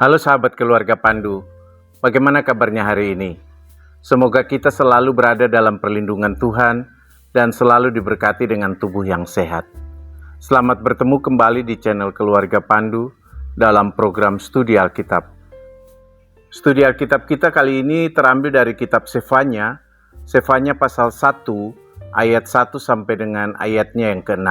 Halo sahabat keluarga Pandu, bagaimana kabarnya hari ini? Semoga kita selalu berada dalam perlindungan Tuhan dan selalu diberkati dengan tubuh yang sehat. Selamat bertemu kembali di channel Keluarga Pandu dalam program Studi Alkitab. Studi Alkitab kita kali ini terambil dari kitab Sefanya pasal 1 ayat 1 sampai dengan ayatnya yang ke-6.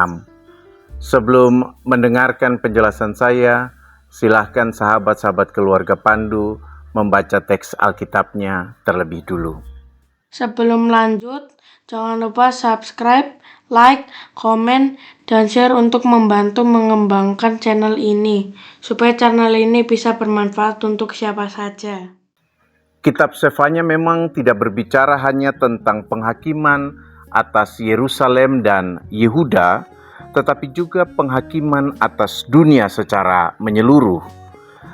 Sebelum mendengarkan penjelasan saya, silahkan sahabat-sahabat keluarga Pandu membaca teks Alkitabnya terlebih dulu. Sebelum lanjut, jangan lupa subscribe, like, komen, dan share untuk membantu mengembangkan channel ini, supaya channel ini bisa bermanfaat untuk siapa saja. Kitab Sefanya memang tidak berbicara hanya tentang penghakiman atas Yerusalem dan Yehuda, tetapi juga penghakiman atas dunia secara menyeluruh.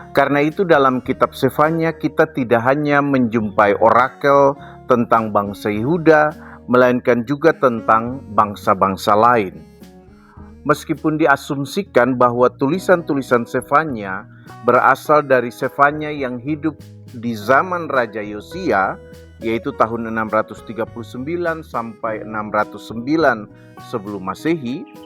Karena itu dalam kitab Sefanya kita tidak hanya menjumpai orakel tentang bangsa Yehuda, melainkan juga tentang bangsa-bangsa lain. Meskipun diasumsikan bahwa tulisan-tulisan Sefanya berasal dari Sefanya yang hidup di zaman Raja Yosia, yaitu tahun 639 sampai 609 sebelum Masehi,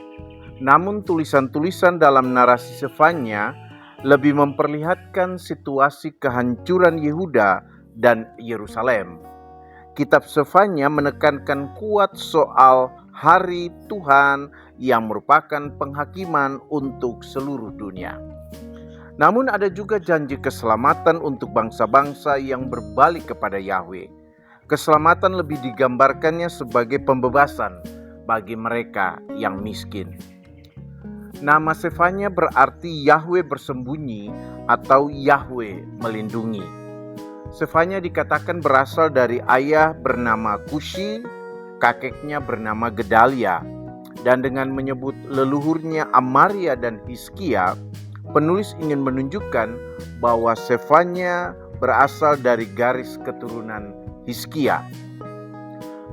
namun tulisan-tulisan dalam narasi Sefanya lebih memperlihatkan situasi kehancuran Yehuda dan Yerusalem. Kitab Sefanya menekankan kuat soal hari Tuhan yang merupakan penghakiman untuk seluruh dunia. Namun ada juga janji keselamatan untuk bangsa-bangsa yang berbalik kepada Yahweh. Keselamatan lebih digambarkannya sebagai pembebasan bagi mereka yang miskin. Nama Sefanya berarti Yahweh bersembunyi atau Yahweh melindungi. Sefanya dikatakan berasal dari ayah bernama Kushi, kakeknya bernama Gedalia. Dan dengan menyebut leluhurnya Amaria dan Hizkia, penulis ingin menunjukkan bahwa Sefanya berasal dari garis keturunan Hizkia.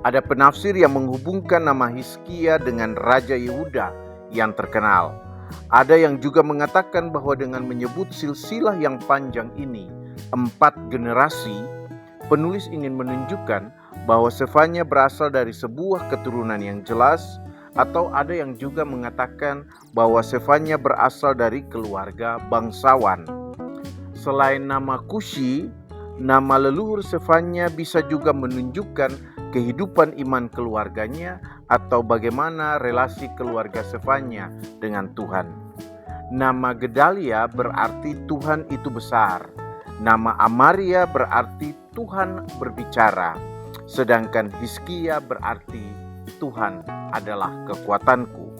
Ada penafsir yang menghubungkan nama Hizkia dengan Raja Yehuda yang terkenal. Ada yang juga mengatakan bahwa dengan menyebut silsilah yang panjang ini 4 generasi, penulis ingin menunjukkan bahwa Sefanya berasal dari sebuah keturunan yang jelas, atau ada yang juga mengatakan bahwa Sefanya berasal dari keluarga bangsawan. Selain nama Kushi, nama leluhur Sefanya bisa juga menunjukkan kehidupan iman keluarganya atau bagaimana relasi keluarga Sefanya dengan Tuhan. Nama Gedalia berarti Tuhan itu besar. Nama Amaria berarti Tuhan berbicara. Sedangkan Hizkia berarti Tuhan adalah kekuatanku.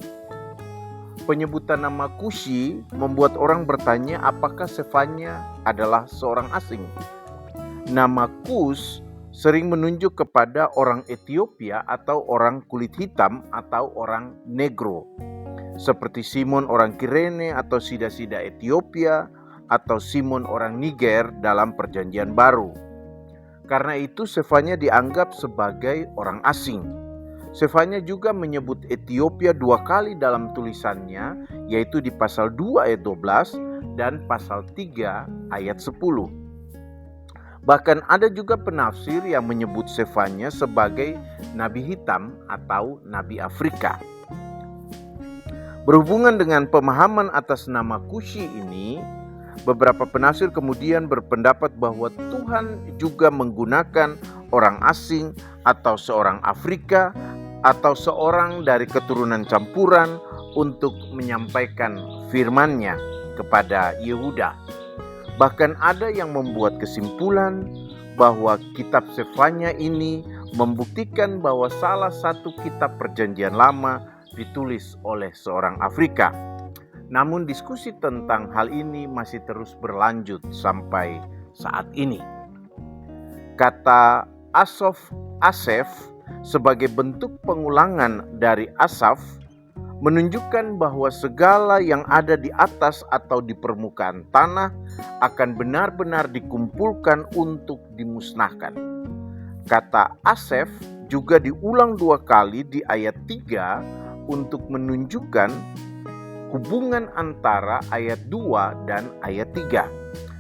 Penyebutan nama Kushi membuat orang bertanya apakah Sefanya adalah seorang asing. Nama Kus sering menunjuk kepada orang Ethiopia atau orang kulit hitam atau orang negro, seperti Simon orang Kirene atau Sida-Sida Ethiopia atau Simon orang Niger dalam Perjanjian Baru. Karena itu Sefanya dianggap sebagai orang asing. Sefanya juga menyebut Ethiopia 2 kali dalam tulisannya, yaitu di pasal 2 ayat 12 dan pasal 3 ayat 10. Bahkan ada juga penafsir yang menyebut Sefanya sebagai Nabi Hitam atau Nabi Afrika. Berhubungan dengan pemahaman atas nama Kushi ini, beberapa penafsir kemudian berpendapat bahwa Tuhan juga menggunakan orang asing atau seorang Afrika atau seorang dari keturunan campuran untuk menyampaikan firman-Nya kepada Yehuda. Bahkan ada yang membuat kesimpulan bahwa kitab Sefanya ini membuktikan bahwa salah satu kitab Perjanjian Lama ditulis oleh seorang Afrika. Namun diskusi tentang hal ini masih terus berlanjut sampai saat ini. Kata Asef sebagai bentuk pengulangan dari Asaf menunjukkan bahwa segala yang ada di atas atau di permukaan tanah akan benar-benar dikumpulkan untuk dimusnahkan. Kata Asef juga diulang 2 kali di ayat 3 untuk menunjukkan hubungan antara ayat 2 dan ayat 3.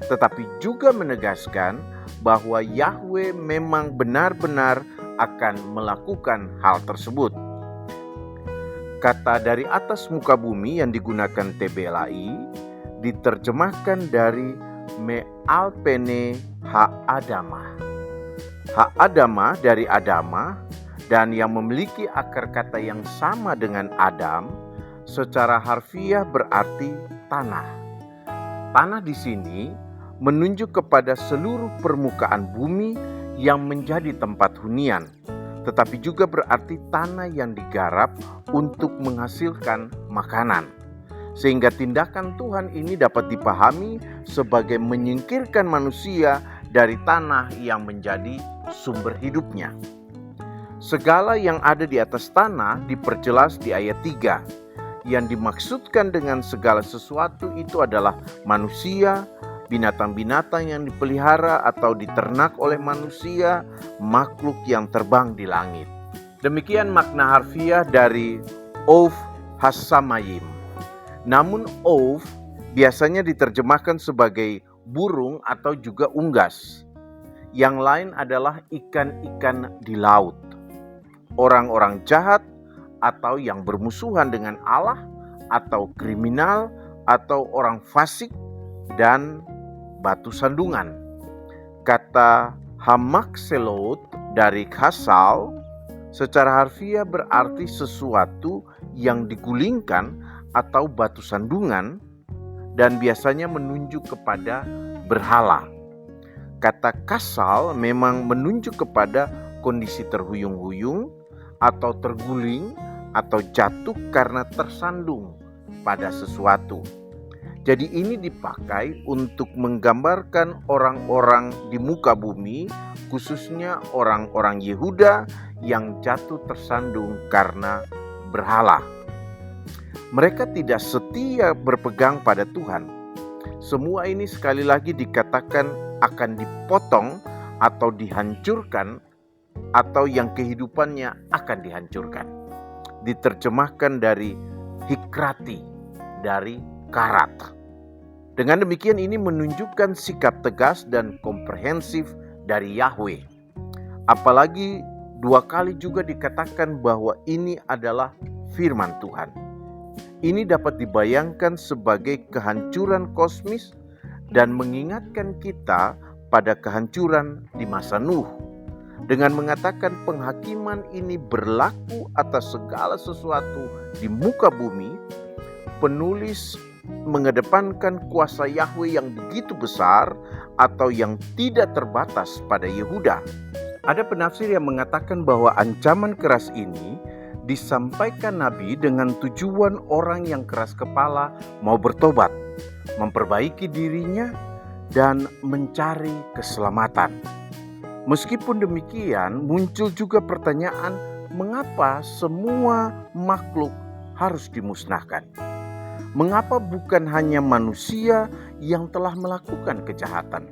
tetapi juga menegaskan bahwa Yahweh memang benar-benar akan melakukan hal tersebut. Kata dari atas muka bumi yang digunakan TBLAI diterjemahkan dari me'alpene ha'adamah. Ha'adamah dari Adama, dan yang memiliki akar kata yang sama dengan Adam, secara harfiah berarti tanah. Tanah di sini menunjuk kepada seluruh permukaan bumi yang menjadi tempat hunian, tetapi juga berarti tanah yang digarap untuk menghasilkan makanan. Sehingga tindakan Tuhan ini dapat dipahami sebagai menyingkirkan manusia dari tanah yang menjadi sumber hidupnya. Segala yang ada di atas tanah diperjelas di ayat 3. Yang dimaksudkan dengan segala sesuatu itu adalah manusia, binatang-binatang yang dipelihara atau diternak oleh manusia, makhluk yang terbang di langit. Demikian makna harfiah dari Of Hasamayim. Namun Of biasanya diterjemahkan sebagai burung atau juga unggas. Yang lain adalah ikan-ikan di laut, orang-orang jahat atau yang bermusuhan dengan Allah, atau kriminal, atau orang fasik, dan batu sandungan. Kata hamakselot dari Khasal secara harfiah berarti sesuatu yang digulingkan atau batu sandungan, dan biasanya menunjuk kepada berhala. Kata kasal memang menunjuk kepada kondisi terhuyung-huyung atau terguling atau jatuh karena tersandung pada sesuatu. Jadi ini dipakai untuk menggambarkan orang-orang di muka bumi, khususnya orang-orang Yehuda yang jatuh tersandung karena berhala. Mereka tidak setia berpegang pada Tuhan. Semua ini sekali lagi dikatakan akan dipotong atau dihancurkan, atau yang kehidupannya akan dihancurkan. Diterjemahkan dari hikrati, dari karat. Dengan demikian ini menunjukkan sikap tegas dan komprehensif dari Yahweh. Apalagi 2 kali juga dikatakan bahwa ini adalah firman Tuhan. Ini dapat dibayangkan sebagai kehancuran kosmis dan mengingatkan kita pada kehancuran di masa Nuh. Dengan mengatakan penghakiman ini berlaku atas segala sesuatu di muka bumi, penulis mengedepankan kuasa Yahweh yang begitu besar atau yang tidak terbatas pada Yehuda. Ada penafsir yang mengatakan bahwa ancaman keras ini disampaikan Nabi dengan tujuan orang yang keras kepala mau bertobat, memperbaiki dirinya, dan mencari keselamatan. Meskipun demikian, muncul juga pertanyaan, mengapa semua makhluk harus dimusnahkan? Mengapa bukan hanya manusia yang telah melakukan kejahatan?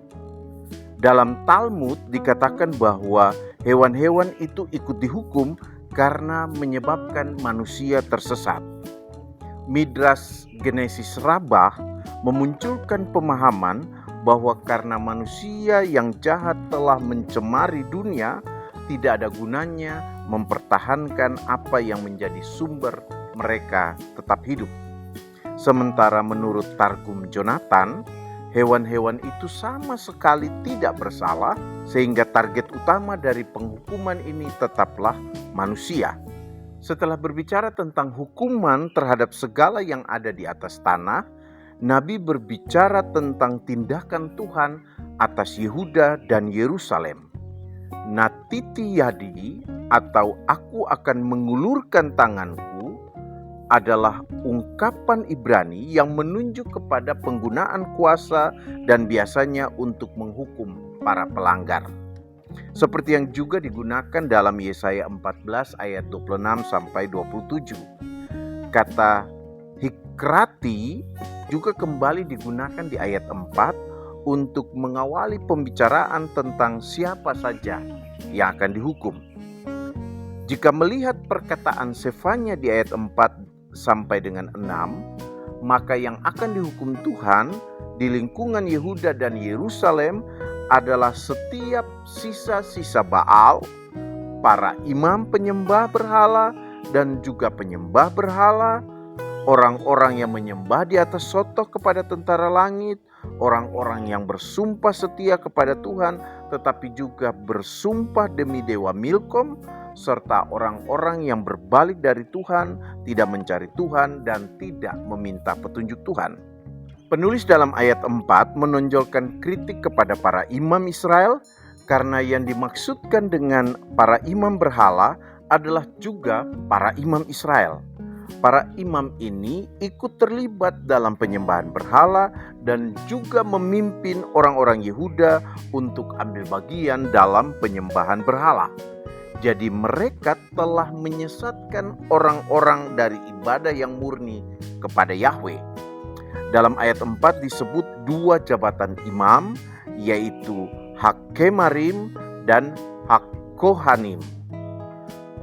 Dalam Talmud dikatakan bahwa hewan-hewan itu ikut dihukum karena menyebabkan manusia tersesat. Midras Genesis Rabbah memunculkan pemahaman bahwa karena manusia yang jahat telah mencemari dunia, tidak ada gunanya mempertahankan apa yang menjadi sumber mereka tetap hidup. Sementara menurut Targum Jonathan, hewan-hewan itu sama sekali tidak bersalah, sehingga target utama dari penghukuman ini tetaplah manusia. Setelah berbicara tentang hukuman terhadap segala yang ada di atas tanah, Nabi berbicara tentang tindakan Tuhan atas Yehuda dan Yerusalem. Natiti yadi, atau aku akan mengulurkan tanganku, adalah ungkapan Ibrani yang menunjuk kepada penggunaan kuasa dan biasanya untuk menghukum para pelanggar. Seperti yang juga digunakan dalam Yesaya 14 ayat 26 sampai 27. Kata hikrati juga kembali digunakan di ayat 4 untuk mengawali pembicaraan tentang siapa saja yang akan dihukum. Jika melihat perkataan Sefanya di ayat 4 sampai dengan 6, maka yang akan dihukum Tuhan di lingkungan Yehuda dan Yerusalem adalah setiap sisa-sisa Baal, para imam penyembah berhala dan juga penyembah berhala, orang-orang yang menyembah di atas sotoh kepada tentara langit, orang-orang yang bersumpah setia kepada Tuhan tetapi juga bersumpah demi dewa Milkom, serta orang-orang yang berbalik dari Tuhan, tidak mencari Tuhan dan tidak meminta petunjuk Tuhan. Penulis dalam ayat 4 menonjolkan kritik kepada para imam Israel karena yang dimaksudkan dengan para imam berhala adalah juga para imam Israel. Para imam ini ikut terlibat dalam penyembahan berhala dan juga memimpin orang-orang Yehuda untuk ambil bagian dalam penyembahan berhala. Jadi mereka telah menyesatkan orang-orang dari ibadah yang murni kepada Yahweh. Dalam ayat 4 disebut dua jabatan imam, yaitu Hakemarim dan Hakkohanim.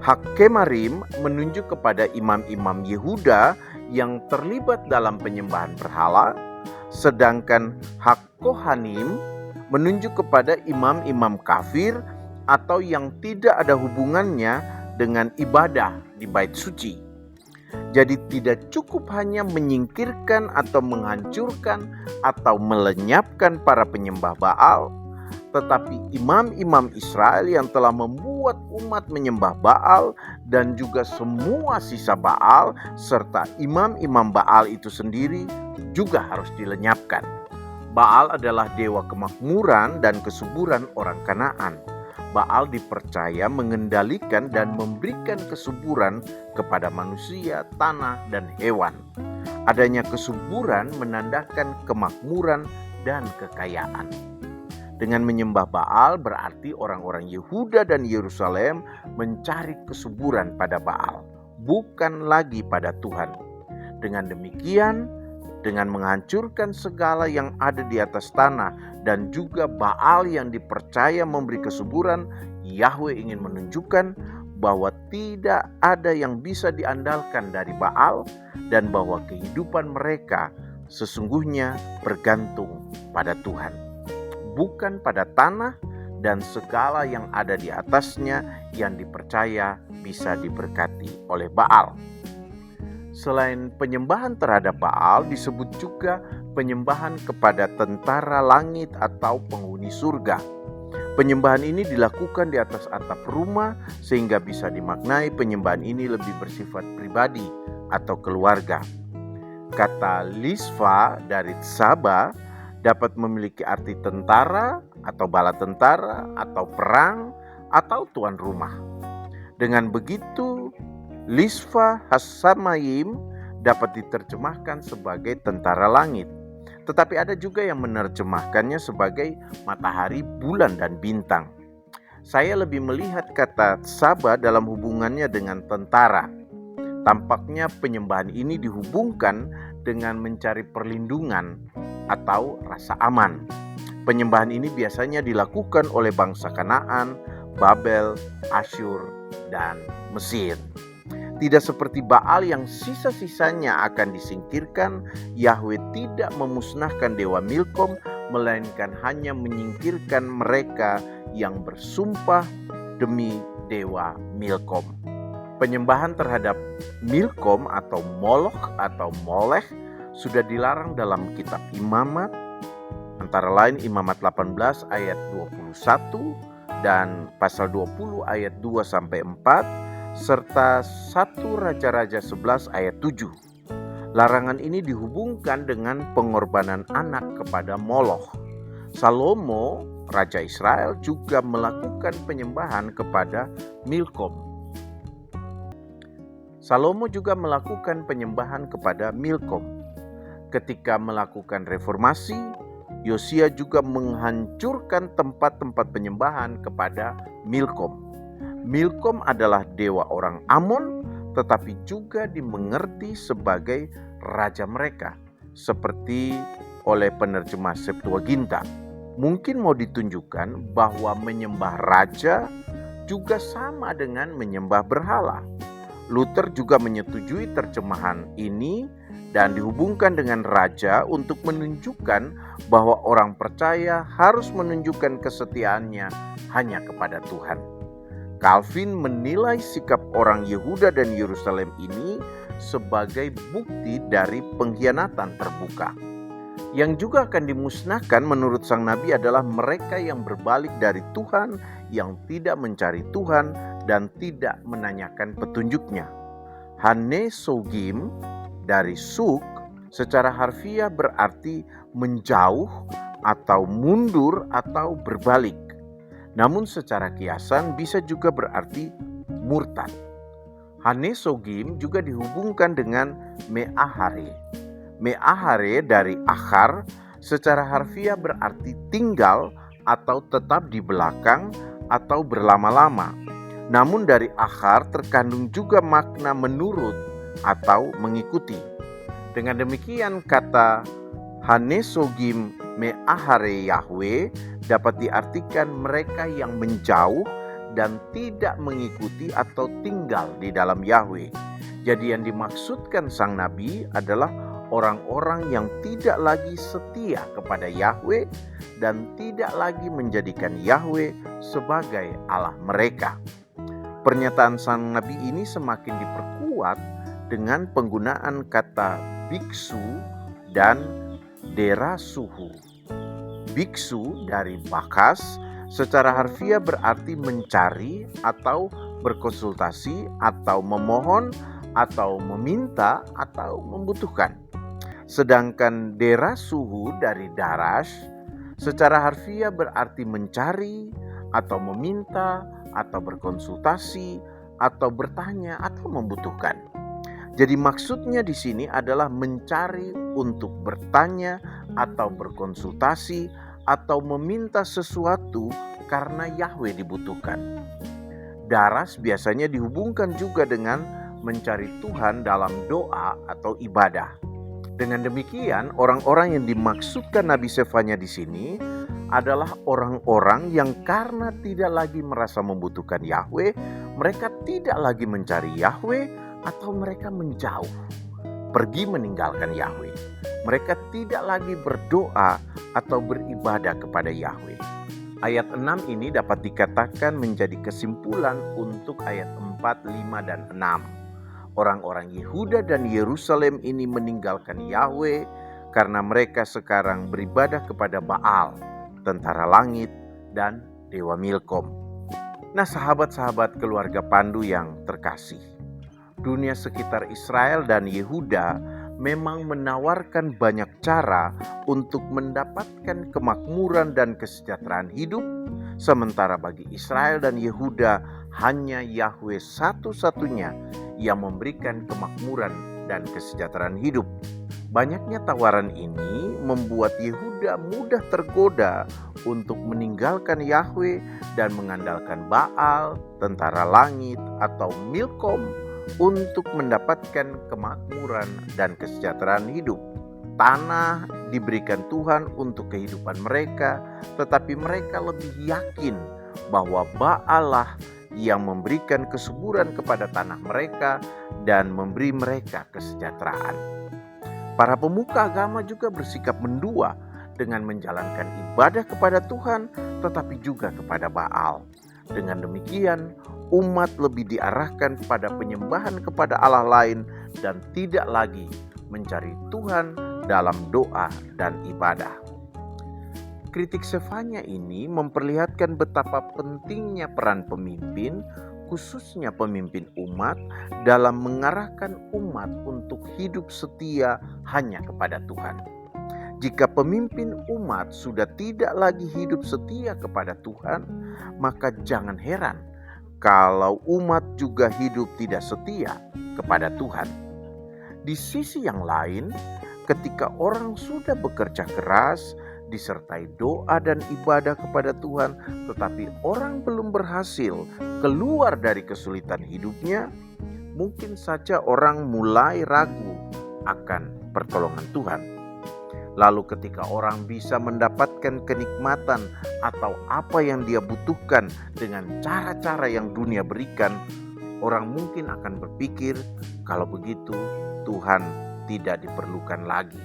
Hakemarim menunjuk kepada imam-imam Yehuda yang terlibat dalam penyembahan berhala, sedangkan Hakkohanim menunjuk kepada imam-imam kafir atau yang tidak ada hubungannya dengan ibadah di bait suci. Jadi tidak cukup hanya menyingkirkan atau menghancurkan atau melenyapkan para penyembah Baal, tetapi imam-imam Israel yang telah membuat umat menyembah Baal dan juga semua sisa Baal serta imam-imam Baal itu sendiri juga harus dilenyapkan. Baal adalah dewa kemakmuran dan kesuburan orang Kanaan. Baal dipercaya mengendalikan dan memberikan kesuburan kepada manusia, tanah, dan hewan. Adanya kesuburan menandakan kemakmuran dan kekayaan. Dengan menyembah Baal berarti orang-orang Yehuda dan Yerusalem mencari kesuburan pada Baal, bukan lagi pada Tuhan. Dengan demikian, dengan menghancurkan segala yang ada di atas tanah dan juga Baal yang dipercaya memberi kesuburan, Yahweh ingin menunjukkan bahwa tidak ada yang bisa diandalkan dari Baal dan bahwa kehidupan mereka sesungguhnya bergantung pada Tuhan, bukan pada tanah dan segala yang ada di atasnya yang dipercaya bisa diberkati oleh Baal. Selain penyembahan terhadap Baal, disebut juga penyembahan kepada tentara langit atau penghuni surga. Penyembahan ini dilakukan di atas atap rumah sehingga bisa dimaknai penyembahan ini lebih bersifat pribadi atau keluarga. Kata lisva dari tsaba dapat memiliki arti tentara atau bala tentara atau perang atau tuan rumah. Dengan begitu, lisva hasamayim dapat diterjemahkan sebagai tentara langit. Tetapi ada juga yang menerjemahkannya sebagai matahari, bulan, dan bintang. Saya lebih melihat kata tsaba dalam hubungannya dengan tentara. Tampaknya penyembahan ini dihubungkan dengan mencari perlindungan atau rasa aman. Penyembahan ini biasanya dilakukan oleh bangsa Kanaan, Babel, Asyur, dan Mesir. Tidak seperti Baal yang sisa-sisanya akan disingkirkan, Yahweh tidak memusnahkan dewa Milkom, melainkan hanya menyingkirkan mereka yang bersumpah demi dewa Milkom. Penyembahan terhadap Milkom atau Moloch atau Molech sudah dilarang dalam kitab Imamat, antara lain Imamat 18 ayat 21 dan pasal 20 ayat 2-4, serta 1 Raja-Raja 11 ayat 7. Larangan ini dihubungkan dengan pengorbanan anak kepada Moloch. Salomo, Raja Israel, juga melakukan penyembahan kepada Milkom. Salomo juga melakukan penyembahan kepada Milkom. Ketika melakukan reformasi, Yosia juga menghancurkan tempat-tempat penyembahan kepada Milkom. Milkom adalah dewa orang Amon, tetapi juga dimengerti sebagai raja mereka, seperti oleh penerjemah Septuaginta. Mungkin mau ditunjukkan bahwa menyembah raja juga sama dengan menyembah berhala. Luther juga menyetujui terjemahan ini dan dihubungkan dengan raja untuk menunjukkan bahwa orang percaya harus menunjukkan kesetiaannya hanya kepada Tuhan. Calvin menilai sikap orang Yehuda dan Yerusalem ini sebagai bukti dari pengkhianatan terbuka. Yang juga akan dimusnahkan menurut sang nabi adalah mereka yang berbalik dari Tuhan, yang tidak mencari Tuhan dan tidak menanyakan petunjuknya. Hanesogim dari suk secara harfiah berarti menjauh atau mundur atau berbalik. Namun secara kiasan bisa juga berarti murtad. Hanesogim juga dihubungkan dengan me'ahare. Me'ahare dari akhar secara harfiah berarti tinggal atau tetap di belakang atau berlama-lama. Namun dari akhar terkandung juga makna menurut atau mengikuti. Dengan demikian kata Hanesogim me'ahare Yahweh dapat diartikan mereka yang menjauh dan tidak mengikuti atau tinggal di dalam Yahweh. Jadi yang dimaksudkan sang nabi adalah orang-orang yang tidak lagi setia kepada Yahweh dan tidak lagi menjadikan Yahweh sebagai Allah mereka. Pernyataan sang nabi ini semakin diperkuat dengan penggunaan kata biksu dan derasuhu. Biksu dari bakas secara harfiah berarti mencari atau berkonsultasi atau memohon atau meminta atau membutuhkan. Sedangkan derasuhu dari darash secara harfiah berarti mencari atau meminta atau berkonsultasi atau bertanya atau membutuhkan. Jadi maksudnya di sini adalah mencari untuk bertanya atau berkonsultasi atau meminta sesuatu karena Yahweh dibutuhkan. Daras biasanya dihubungkan juga dengan mencari Tuhan dalam doa atau ibadah. Dengan demikian, orang-orang yang dimaksudkan Nabi Sefanya di sini adalah orang-orang yang karena tidak lagi merasa membutuhkan Yahweh, mereka tidak lagi mencari Yahweh atau mereka menjauh, pergi meninggalkan Yahweh. Mereka tidak lagi berdoa atau beribadah kepada Yahweh. Ayat 6 ini dapat dikatakan menjadi kesimpulan untuk ayat 4, 5, dan 6. Orang-orang Yehuda dan Yerusalem ini meninggalkan Yahweh karena mereka sekarang beribadah kepada Baal, tentara langit, dan Dewa Milkom. Nah, sahabat-sahabat keluarga Pandu yang terkasih, dunia sekitar Israel dan Yehuda memang menawarkan banyak cara untuk mendapatkan kemakmuran dan kesejahteraan hidup, sementara bagi Israel dan Yehuda hanya Yahweh satu-satunya yang memberikan kemakmuran dan kesejahteraan hidup. Banyaknya tawaran ini membuat Yehuda mudah tergoda untuk meninggalkan Yahweh dan mengandalkan Baal, tentara langit, atau Milkom untuk mendapatkan kemakmuran dan kesejahteraan hidup. Tanah diberikan Tuhan untuk kehidupan mereka, tetapi mereka lebih yakin bahwa Baal lah yang memberikan kesuburan kepada tanah mereka dan memberi mereka kesejahteraan. Para pemuka agama juga bersikap mendua dengan menjalankan ibadah kepada Tuhan tetapi juga kepada Baal. Dengan demikian, umat lebih diarahkan pada penyembahan kepada Allah lain dan tidak lagi mencari Tuhan dalam doa dan ibadah. Kritik Sefanya ini memperlihatkan betapa pentingnya peran pemimpin, khususnya pemimpin umat, dalam mengarahkan umat untuk hidup setia hanya kepada Tuhan. Jika pemimpin umat sudah tidak lagi hidup setia kepada Tuhan, maka jangan heran kalau umat juga hidup tidak setia kepada Tuhan. Di sisi yang lain, ketika orang sudah bekerja keras, disertai doa dan ibadah kepada Tuhan, tetapi orang belum berhasil keluar dari kesulitan hidupnya, mungkin saja orang mulai ragu akan pertolongan Tuhan. Lalu ketika orang bisa mendapatkan kenikmatan atau apa yang dia butuhkan dengan cara-cara yang dunia berikan, orang mungkin akan berpikir kalau begitu Tuhan tidak diperlukan lagi.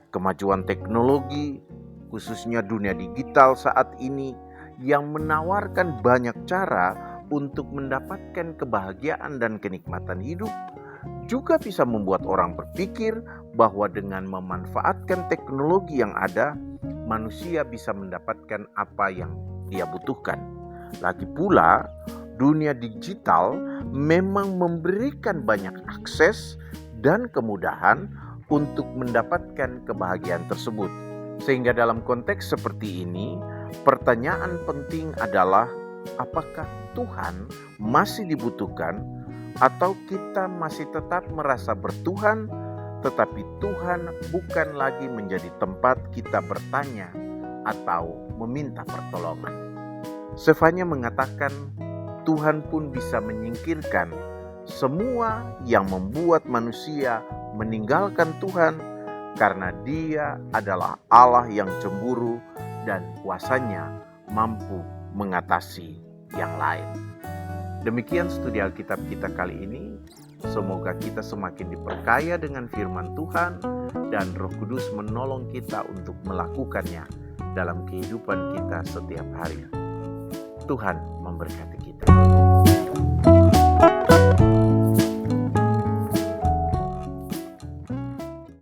Kemajuan teknologi, khususnya dunia digital saat ini, yang menawarkan banyak cara untuk mendapatkan kebahagiaan dan kenikmatan hidup, juga bisa membuat orang berpikir bahwa dengan memanfaatkan teknologi yang ada, manusia bisa mendapatkan apa yang dia butuhkan. Lagi pula, dunia digital memang memberikan banyak akses dan kemudahan untuk mendapatkan kebahagiaan tersebut. Sehingga dalam konteks seperti ini, pertanyaan penting adalah apakah Tuhan masih dibutuhkan atau kita masih tetap merasa bertuhan, tetapi Tuhan bukan lagi menjadi tempat kita bertanya atau meminta pertolongan. Sefanya mengatakan Tuhan pun bisa menyingkirkan semua yang membuat manusia meninggalkan Tuhan, karena Dia adalah Allah yang cemburu dan kuasanya mampu mengatasi yang lain. Demikian studi Alkitab kita kali ini. Semoga kita semakin diperkaya dengan firman Tuhan dan Roh Kudus menolong kita untuk melakukannya dalam kehidupan kita setiap hari. Tuhan memberkati kita.